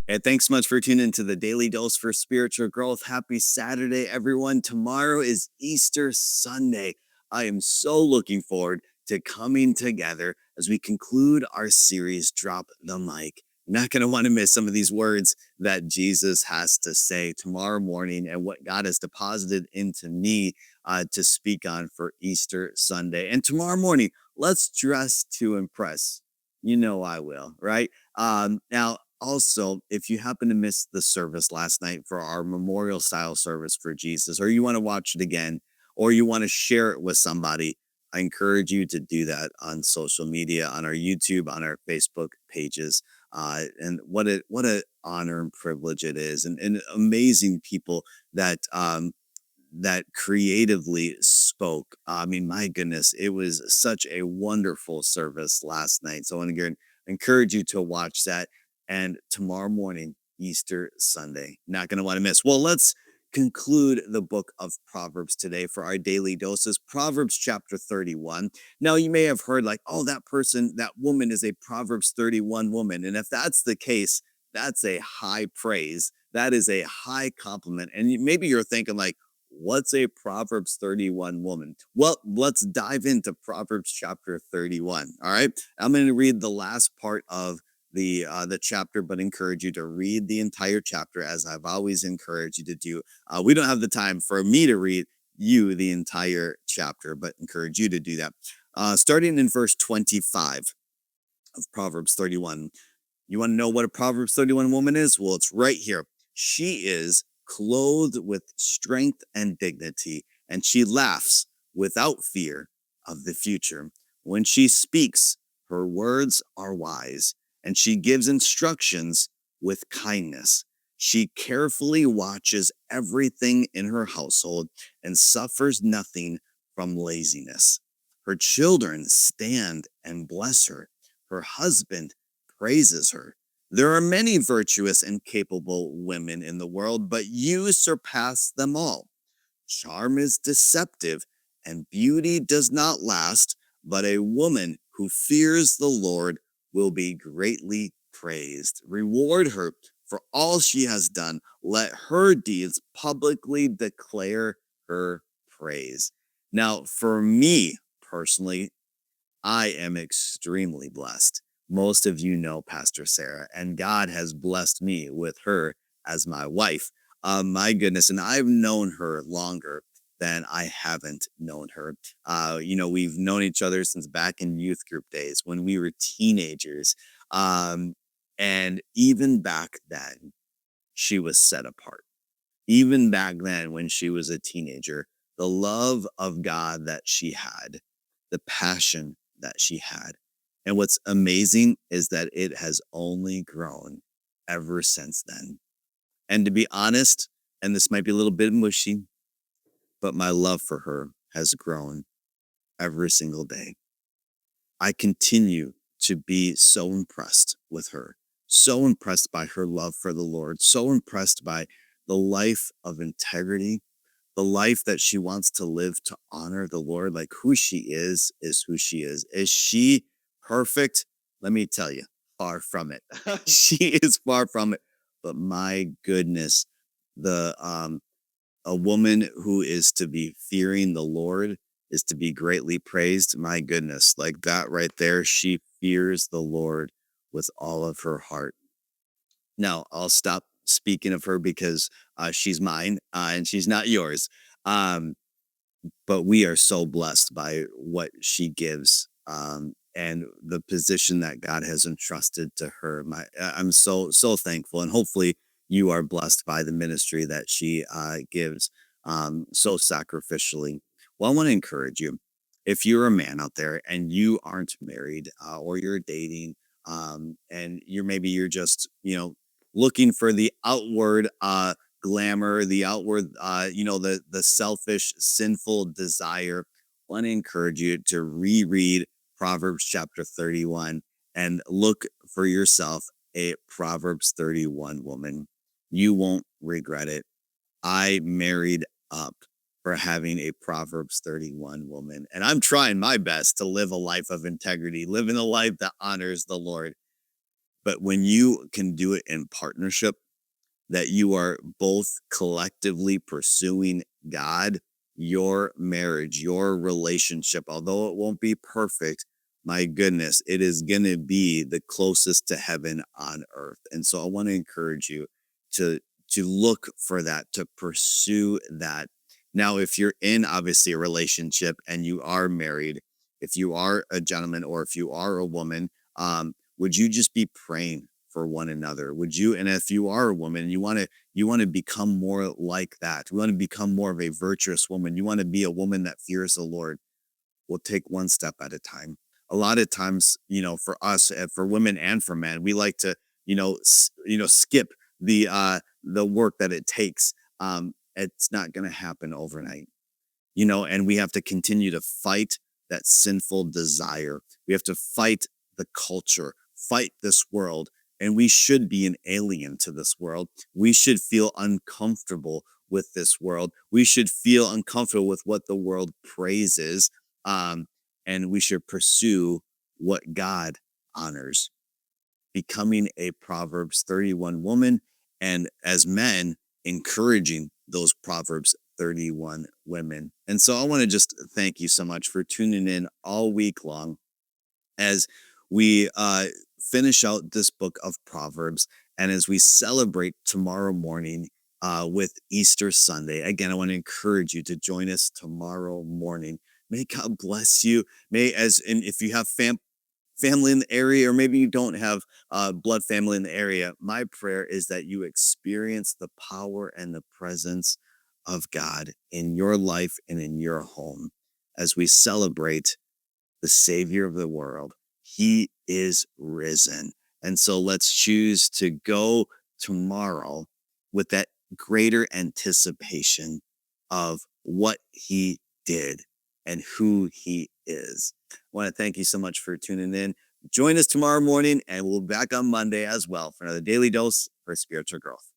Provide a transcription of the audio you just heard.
And thanks so much for tuning into the Daily Dose for Spiritual Growth. Happy Saturday, everyone. Tomorrow is Easter Sunday. I am so looking forward to coming together as we conclude our series, Drop the Mic. You're not going to want to miss some of these words that Jesus has to say tomorrow morning and what God has deposited into me to speak on for Easter Sunday. And tomorrow morning, let's dress to impress. You know I will, right? Now, also, if you happen to miss the service last night for our memorial style service for Jesus, or you want to watch it again, or you want to share it with somebody, I encourage you to do that on social media, on our YouTube, on our Facebook pages. And what a honor and privilege it is, and amazing people that that creatively spoke. I mean, my goodness, it was such a wonderful service last night. So I want to encourage you to watch that. And tomorrow morning, Easter Sunday, not going to want to miss. Well, let's conclude the book of Proverbs today for our daily doses. Proverbs chapter 31. Now, you may have heard like, oh, that person, that woman is a Proverbs 31 woman. And if that's the case, that's a high praise. That is a high compliment. And maybe you're thinking like, what's a Proverbs 31 woman? Well, let's dive into Proverbs chapter 31. All right. I'm going to read the last part of the chapter, but encourage you to read the entire chapter as I've always encouraged you to do. We don't have the time for me to read you the entire chapter, but encourage you to do that. Starting in verse 25 of Proverbs 31. You want to know what a Proverbs 31 woman is? Well, it's right here. She is clothed with strength and dignity, and she laughs without fear of the future. When she speaks, her words are wise, and she gives instructions with kindness. She carefully watches everything in her household and suffers nothing from laziness. Her children stand and bless her. Her husband praises her. There are many virtuous and capable women in the world, but you surpass them all. Charm is deceptive, and beauty does not last, but a woman who fears the Lord will be greatly praised. Reward her for all she has done. Let her deeds publicly declare her praise. Now, for me personally, I am extremely blessed. Most of you know Pastor Sarah, and God has blessed me with her as my wife. My goodness, and I've known her longer than I haven't known her. We've known each other since back in youth group days when we were teenagers. And even back then, she was set apart. Even back then, when she was a teenager, the love of God that she had, the passion that she had. And what's amazing is that it has only grown ever since then. And to be honest, and this might be a little bit mushy, but my love for her has grown every single day. I continue to be so impressed with her, so impressed by her love for the Lord, so impressed by the life of integrity, the life that she wants to live to honor the Lord. Like who she is who she is. Is she perfect? Let me tell you, far from it. She is far from it. But my goodness, the a woman who is to be fearing the Lord is to be greatly praised. My goodness, like that right there, she fears the Lord with all of her heart. Now, I'll stop speaking of her because she's mine and she's not yours. Um, but we are so blessed by what she gives and the position that God has entrusted to her. I'm so thankful, and hopefully you are blessed by the ministry that she gives so sacrificially. Well, I want to encourage you. If you're a man out there and you aren't married or you're dating, and you're just looking for the outward glamour, the outward, the selfish, sinful desire, I want to encourage you to reread Proverbs chapter 31 and look for yourself a Proverbs 31 woman. You won't regret it. I married up for having a Proverbs 31 woman, and I'm trying my best to live a life of integrity, living a life that honors the Lord. But when you can do it in partnership, that you are both collectively pursuing God, your marriage, your relationship, although it won't be perfect, my goodness, it is going to be the closest to heaven on earth. And so I want to encourage you to look for that, to pursue that. Now, if you're in obviously a relationship and you are married, if you are a gentleman or if you are a woman, would you just be praying for one another? Would you? And if you are a woman, you want to become more like that. You want to become more of a virtuous woman. You want to be a woman that fears the Lord. We'll take one step at a time. A lot of times, for us, for women and for men, we like to, skip the work that it takes. It's not going to happen overnight, and we have to continue to fight that sinful desire. We have to fight the culture, fight this world, and we should be an alien to this world. We should feel uncomfortable with this world. We should feel uncomfortable with what the world praises, um, and we should pursue what God honors, becoming a Proverbs 31 woman, and as men, encouraging those Proverbs 31 women. And so I want to just thank you so much for tuning in all week long as we finish out this book of Proverbs and as we celebrate tomorrow morning with Easter Sunday. Again, I want to encourage you to join us tomorrow morning. May God bless you. And if you have family in the area, or maybe you don't have blood family in the area, my prayer is that you experience the power and the presence of God in your life and in your home as we celebrate the Savior of the world. He is risen. And so let's choose to go tomorrow with that greater anticipation of what he did and who he is. I want to thank you so much for tuning in. Join us tomorrow morning, and we'll be back on Monday as well for another daily dose for spiritual growth.